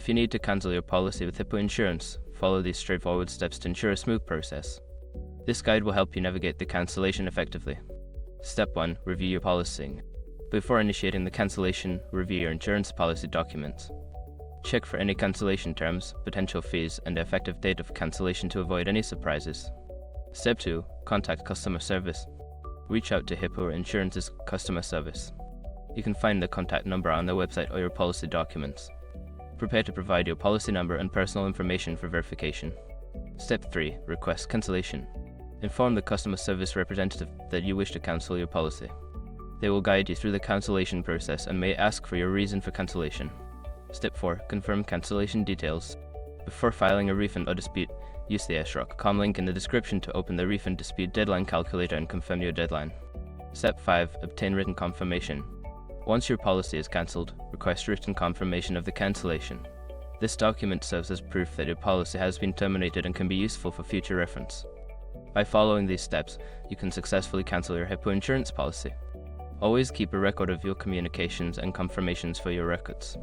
If you need to cancel your policy with Hippo Insurance, follow these straightforward steps to ensure a smooth process. This guide will help you navigate the cancellation effectively. Step 1. Review your policy. Before initiating the cancellation, review your insurance policy documents. Check for any cancellation terms, potential fees, and the effective date of cancellation to avoid any surprises. Step 2. Contact customer service. Reach out to Hippo Insurance's customer service. You can find the contact number on their website or your policy documents. Prepare to provide your policy number and personal information for verification. Step 3. Request cancellation. Inform the customer service representative that you wish to cancel your policy. They will guide you through the cancellation process and may ask for your reason for cancellation. Step 4. Confirm cancellation details. Before filing a refund or dispute, use the s.rock.com link in the description to open the refund dispute deadline calculator and confirm your deadline. Step 5. Obtain written confirmation. Once your policy is cancelled, request written confirmation of the cancellation. This document serves as proof that your policy has been terminated and can be useful for future reference. By following these steps, you can successfully cancel your Hippo insurance policy. Always keep a record of your communications and confirmations for your records.